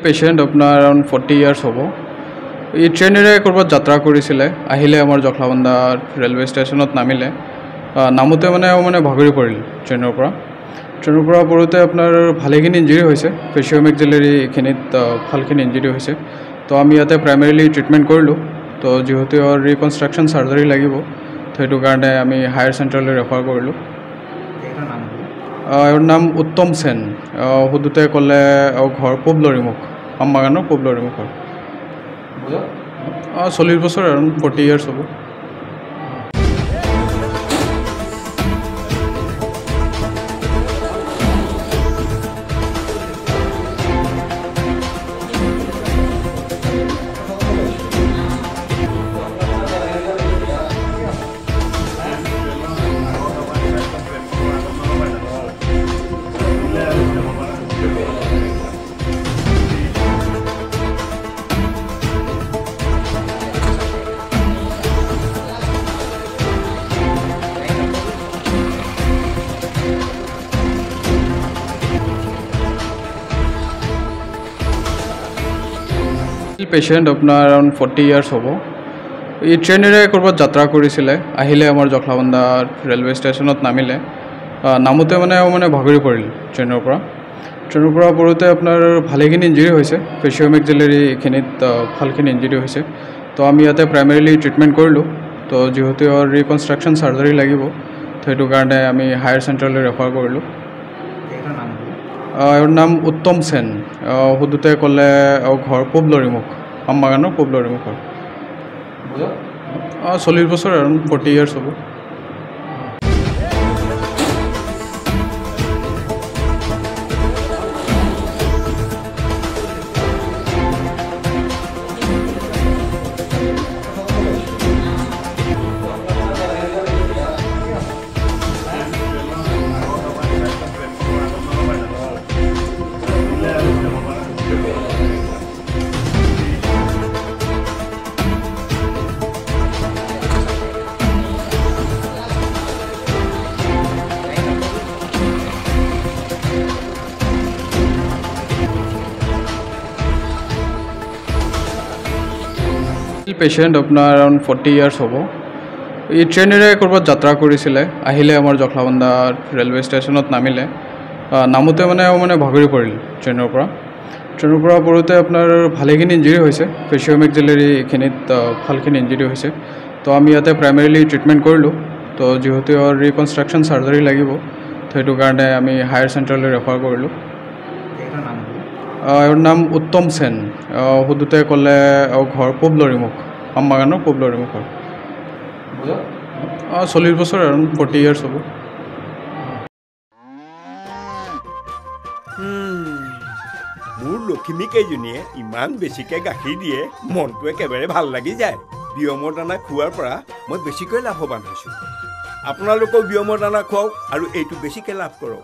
patient আপনাৰ around 40 years হব এই ট্ৰেনেৰে কৰবাত যাত্ৰা কৰিছিলে আহিলে আমাৰ জখলাবন্ধা ৰেলৱে ষ্টেচনত নামিলে নামতে মানে ভাগৰি পৰিল ট্ৰেনৰ পৰা পৰোতে আপোনাৰ ভালেখিনি ইঞ্জুৰি হৈছে ফেচিওমেক্সিলাৰি এখিনিত ভালখিনি ইঞ্জুৰি হৈছে তো আমি ইয়াতে প্ৰাইমেৰিলি ট্ৰিটমেণ্ট কৰিলোঁ তো যিহেতু ৰিকনষ্ট্ৰাকশ্যন চাৰ্জাৰী লাগিব তো সেইটো কাৰণে আমি হায়াৰ চেণ্টাৰলৈ ৰেফাৰ কৰিলোঁ এওঁৰ নাম উত্তম সেন সুধোতে ক'লে ঘৰ পুবলৰিমুখ আমবাগানৰ পুবলৰিমুখৰ 40 বছৰ আৰু 40 ইয়াৰ্ছ হ'ব পেশেন্ট আপনাৰ अराउंड 40 ইয়াৰ্স হব এই ট্ৰেনেৰে কৰবাত যাত্ৰা কৰিছিলে আহিলে আমাৰ জখলাবন্ধা ৰেলৱে ষ্টেচনত নামিলে নামতে মানে ভাগৰি পৰিল ট্ৰেনৰ পৰা পৰোতে আপোনাৰ ভালেখিনি ইঞ্জুৰি হৈছে ফেচিওমেক্সিলাৰি এখিনিত ভালখিনি ইঞ্জুৰি হৈছে তো আমি ইয়াতে প্ৰাইমেৰিলি ট্ৰিটমেণ্ট কৰিলোঁ তো যিহেতু ৰিকনষ্ট্ৰাকশ্যন চাৰ্জাৰী লাগিব তো সেইটো কাৰণে আমি হায়াৰ চেণ্টাৰলৈ ৰেফাৰ কৰিলোঁ এওঁৰ নাম উত্তম সেন সুধোতে ক'লে ঘৰ পুবলৰিমুখ আমবাগানৰ পুবলৰিমুখৰ 40 বছৰ আৰু 40 ইয়াৰ্ছ হ'ব পেশেন্ট আপনাৰ अराउंड 40 ইয়াৰ্স হব এই ট্ৰেনেৰে কৰবাত যাত্ৰা কৰিছিলে আহিলে আমাৰ জখলাবন্ধা ৰেলৱে ষ্টেচনত নামিলে নামতে মানে ভাগৰি পৰিল ট্ৰেনৰ পৰা পৰোতে আপোনাৰ ভালেখিনি ইঞ্জুৰি হৈছে ফেচিওমেক্সিলাৰি এখিনিত ভালখিনি ইঞ্জুৰি হৈছে তো আমি ইয়াতে প্ৰাইমেৰিলি ট্ৰিটমেণ্ট কৰিলোঁ তো যিহেতু ৰিকনষ্ট্ৰাকশ্যন চাৰ্জাৰী লাগিব তো সেইটো কাৰণে আমি হায়াৰ চেণ্টাৰলৈ ৰেফাৰ কৰিলোঁ এওঁৰ নাম উত্তম সেন সুধোতে ক'লে ঘৰ পুবলৰিমুখ আমবাগানৰ পুবলৰিমুখৰ 40 বছৰ আৰু 40 ইয়াৰ্ছ হ'ব মোৰ লক্ষ্মী কেইজনীয়ে ইমান বেছিকৈ গাখীৰ দিয়ে মনটো একেবাৰে ভাল লাগি যায় বিয়মৰ দানা খোৱাৰ পৰা মই বেছিকৈ লাভৱান হৈছোঁ আপোনালোকেও বিয়মৰ দানা খুৱাওক আৰু এইটো বেছিকৈ লাভ কৰক